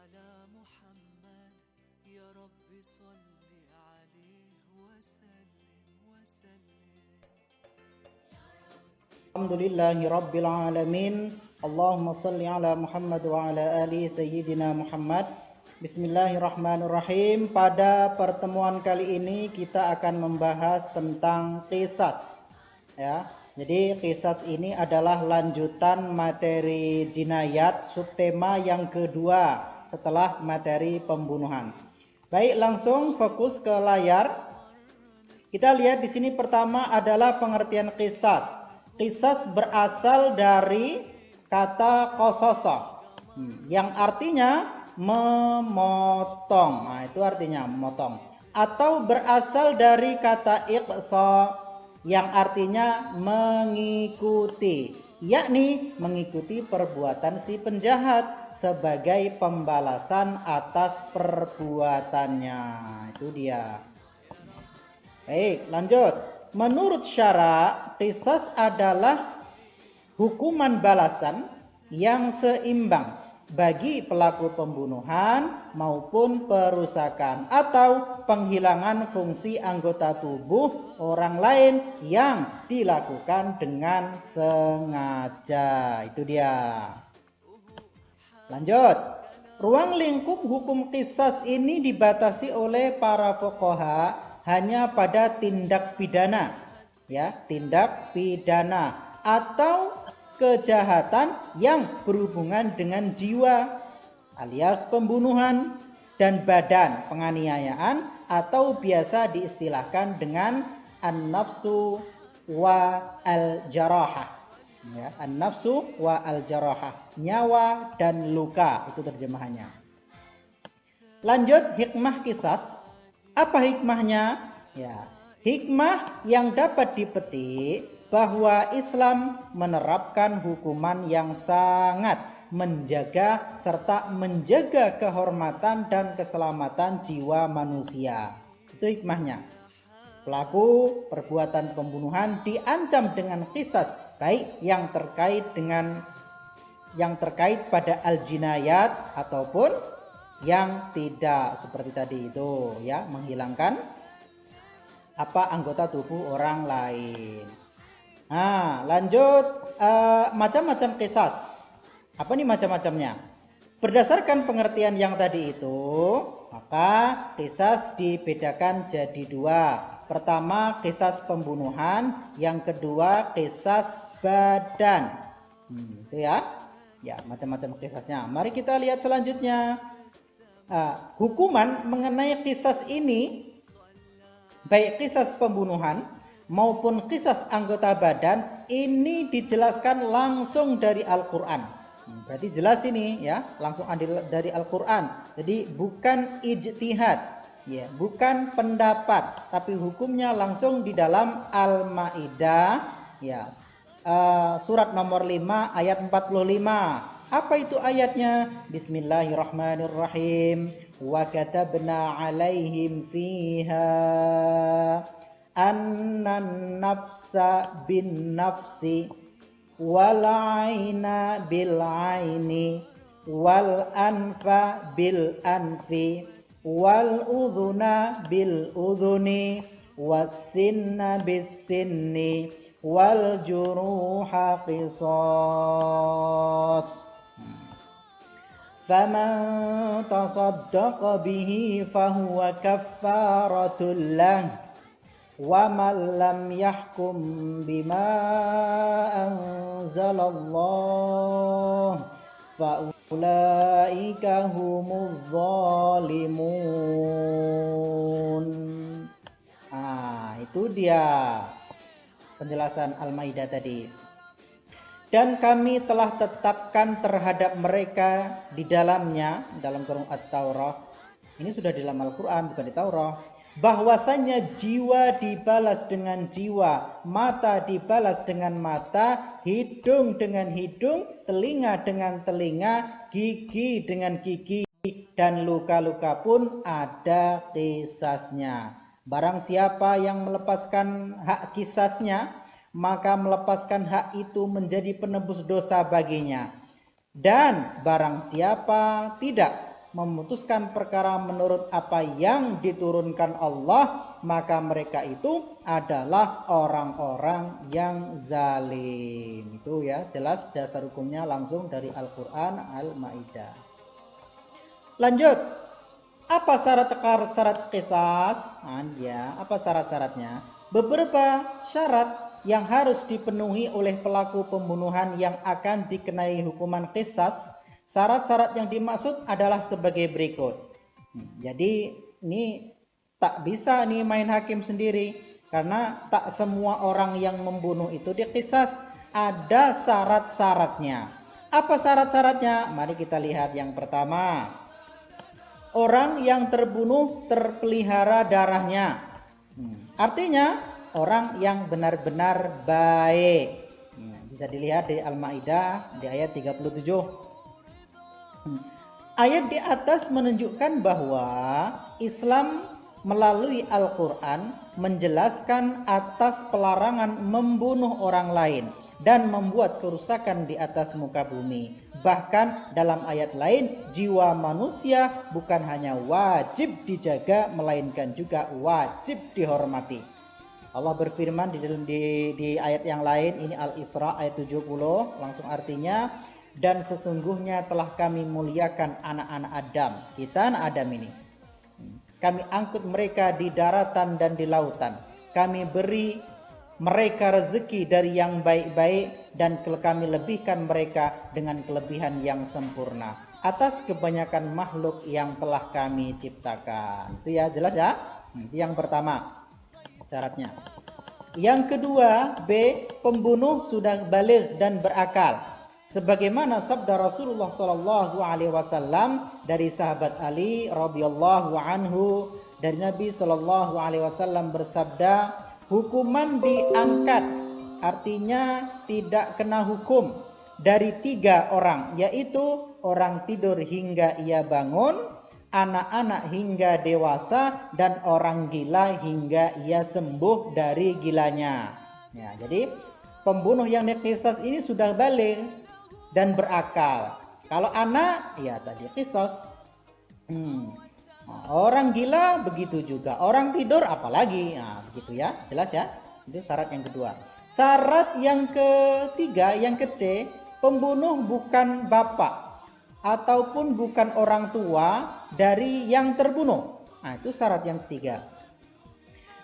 على محمد يا رب صل عليه وسلم Alhamdulillahi Rabbil Alamin. Allahumma salli ala Muhammad wa ala ali Sayyidina Muhammad. Bismillahirrahmanirrahim. Pada pertemuan kali ini kita akan membahas tentang qisas. Ya. Jadi qisas ini adalah lanjutan materi jinayat, subtema yang kedua setelah materi pembunuhan. Baik, langsung fokus ke layar. Kita lihat di sini pertama adalah pengertian qisas. Qisas berasal dari kata qasasa, yang artinya memotong. Nah, itu artinya memotong. Atau berasal dari kata iqsa, yang artinya mengikuti, yakni mengikuti perbuatan si penjahat sebagai pembalasan atas perbuatannya. Itu dia. Baik, lanjut. Menurut syara, qisas adalah hukuman balasan yang seimbang bagi pelaku pembunuhan maupun perusakan atau penghilangan fungsi anggota tubuh orang lain yang dilakukan dengan sengaja. Itu dia. Lanjut. Ruang lingkup hukum qisas ini dibatasi oleh para fuqaha hanya pada tindak pidana, ya, tindak pidana atau kejahatan yang berhubungan dengan jiwa alias pembunuhan dan badan penganiayaan atau biasa diistilahkan dengan an-nafsu wa al-jarahah. Ya, an-nafsu wa al-jarahah, nyawa dan luka, itu terjemahannya. Lanjut, hikmah qisas. Apa hikmahnya? Ya, hikmah yang dapat dipetik bahwa Islam menerapkan hukuman yang sangat menjaga serta menjaga kehormatan dan keselamatan jiwa manusia. Itu hikmahnya. Pelaku perbuatan pembunuhan diancam dengan qisas, baik yang terkait pada al-jinayat ataupun yang tidak, seperti tadi itu, ya, menghilangkan anggota tubuh orang lain. Nah, lanjut, macam-macam qisas. Apa nih macam-macamnya? Berdasarkan pengertian yang tadi itu, maka qisas dibedakan jadi dua. Pertama, qisas pembunuhan, yang kedua qisas badan. Itu ya. Ya, macam-macam qisasnya. Mari kita lihat selanjutnya. Hukuman mengenai qisas ini, baik qisas pembunuhan maupun qisas anggota badan, ini dijelaskan langsung dari Al-Quran. Berarti jelas ini, ya, langsung dari Al-Quran. Jadi bukan ijtihad, ya, bukan pendapat, tapi hukumnya langsung di dalam Al-Maidah, ya, surat nomor 5 ayat 45. Apa itu ayatnya? Bismillahirrahmanirrahim. Wa katabna 'alaihim fiha annan nafsa bin nafsi wal 'aina bil 'aini wal anfa bil anfi wal udhuna bil udhuni was sinna bis sinni wal juruha qisas. فَمَنْ تَصَدَّقَ بِهِ فَهُوَ كَفَّارَةٌ لَهُ وَمَنْ لَمْ يَحْكُمْ بِمَا أَنْزَلَ اللَّهُ فَأُولَئِكَ هُمُ الظَّالِمُونَ. Itu dia penjelasan Al-Maidah tadi. Dan kami telah tetapkan terhadap mereka di dalamnya, dalam kurung At-Taurah, ini sudah di dalam Al-Quran, bukan di Taurah, bahwasanya jiwa dibalas dengan jiwa, mata dibalas dengan mata, hidung dengan hidung, telinga dengan telinga, gigi dengan gigi, dan luka-luka pun ada qisasnya. Barang siapa yang melepaskan hak qisasnya, maka melepaskan hak itu menjadi penebus dosa baginya. Dan barang siapa tidak memutuskan perkara menurut apa yang diturunkan Allah, maka mereka itu adalah orang-orang yang zalim. Itu ya, jelas dasar hukumnya langsung dari Al-Qur'an Al-Maidah. Lanjut. Apa syarat qisas? Ya, apa syarat-syaratnya? Beberapa syarat yang harus dipenuhi oleh pelaku pembunuhan yang akan dikenai hukuman qisas. Syarat-syarat yang dimaksud adalah sebagai berikut. Jadi ini tak bisa nih main hakim sendiri, karena tak semua orang yang membunuh itu diqisas. Ada syarat-syaratnya. Apa syarat-syaratnya? Mari kita lihat yang pertama. Orang yang terbunuh terpelihara darahnya. Artinya orang yang benar-benar baik. Bisa dilihat di Al-Maidah di ayat 37. Ayat di atas menunjukkan bahwa Islam melalui Al-Quran menjelaskan atas pelarangan membunuh orang lain dan membuat kerusakan di atas muka bumi. Bahkan dalam ayat lain, jiwa manusia bukan hanya wajib dijaga, melainkan juga wajib dihormati. Allah berfirman di ayat yang lain, ini Al-Isra ayat 70, langsung artinya, dan sesungguhnya telah kami muliakan anak-anak Adam. Kita anak Adam ini. Kami angkut mereka di daratan dan di lautan. Kami beri mereka rezeki dari yang baik-baik dan kami lebihkan mereka dengan kelebihan yang sempurna atas kebanyakan makhluk yang telah kami ciptakan. Itu ya, jelas ya? Itu yang pertama syaratnya. Yang kedua, B, pembunuh sudah baligh dan berakal. Sebagaimana sabda Rasulullah sallallahu alaihi wasallam dari sahabat Ali radhiyallahu anhu, dari Nabi sallallahu alaihi wasallam bersabda, hukuman diangkat, artinya tidak kena hukum, dari 3 orang, yaitu orang tidur hingga ia bangun, anak-anak hingga dewasa, dan orang gila hingga ia sembuh dari gilanya. Ya, jadi pembunuh yang diqisas ini sudah baligh dan berakal. Kalau anak, ya tadi qisas. Orang gila begitu juga, orang tidur apalagi. Nah, begitu ya, jelas ya. Itu syarat yang kedua. Syarat yang ketiga, yang ke-C, pembunuh bukan bapak ataupun bukan orang tua dari yang terbunuh. Nah, itu syarat yang ketiga.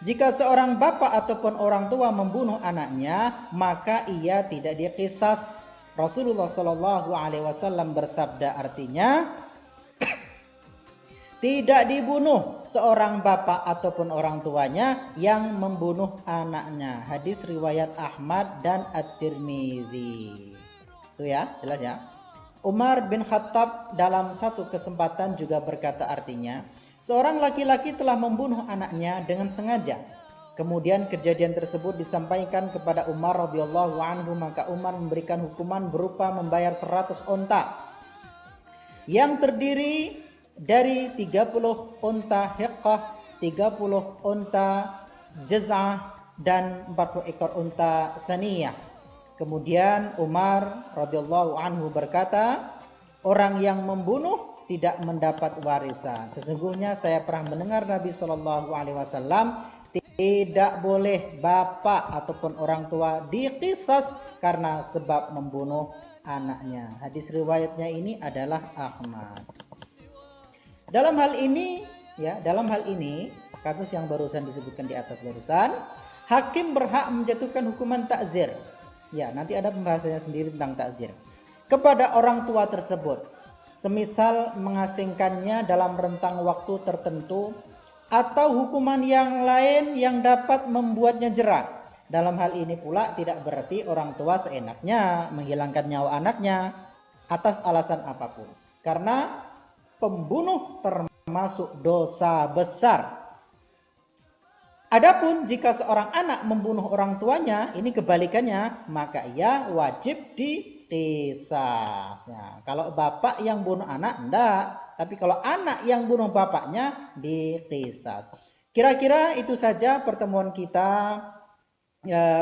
Jika seorang bapak ataupun orang tua membunuh anaknya, maka ia tidak diqisas. Rasulullah Shallallahu Alaihi Wasallam bersabda, artinya tidak dibunuh seorang bapak ataupun orang tuanya yang membunuh anaknya. Hadis riwayat Ahmad dan At-Tirmidzi. Itu ya, jelas ya. Umar bin Khattab dalam satu kesempatan juga berkata, artinya seorang laki-laki telah membunuh anaknya dengan sengaja. Kemudian kejadian tersebut disampaikan kepada Umar radhiyallahu anhu, maka Umar memberikan hukuman berupa membayar 100 onta yang terdiri dari 30 onta hiqqah, 30 onta jaz'ah, dan 40 ekor onta saniyah. Kemudian Umar radhiyallahu anhu berkata, orang yang membunuh tidak mendapat warisan. Sesungguhnya saya pernah mendengar Nabi Shallallahu Alaihi Wasallam, tidak boleh bapak ataupun orang tua diqisas karena sebab membunuh anaknya. Hadis riwayatnya ini adalah Ahmad. Dalam hal ini, kasus yang barusan disebutkan di atas barusan, hakim berhak menjatuhkan hukuman takzir. Ya, nanti ada pembahasannya sendiri tentang takzir kepada orang tua tersebut, semisal mengasingkannya dalam rentang waktu tertentu atau hukuman yang lain yang dapat membuatnya jera. Dalam hal ini pula tidak berarti orang tua seenaknya menghilangkan nyawa anaknya atas alasan apapun, karena pembunuh termasuk dosa besar. Adapun jika seorang anak membunuh orang tuanya, ini kebalikannya, maka ia wajib diqisas. Ya, kalau bapak yang bunuh anak, enggak. Tapi kalau anak yang bunuh bapaknya, diqisas. Kira-kira itu saja pertemuan kita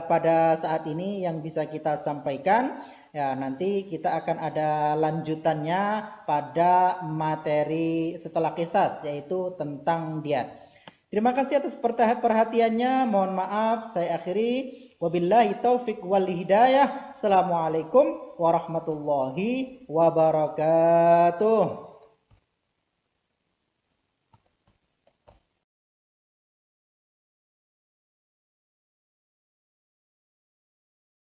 pada saat ini yang bisa kita sampaikan. Ya, nanti kita akan ada lanjutannya pada materi setelah qisas, yaitu tentang diat. Terima kasih atas perhatiannya. Mohon maaf, saya akhiri. Wabillahi taufik wal hidayah. Assalamualaikum warahmatullahi wabarakatuh.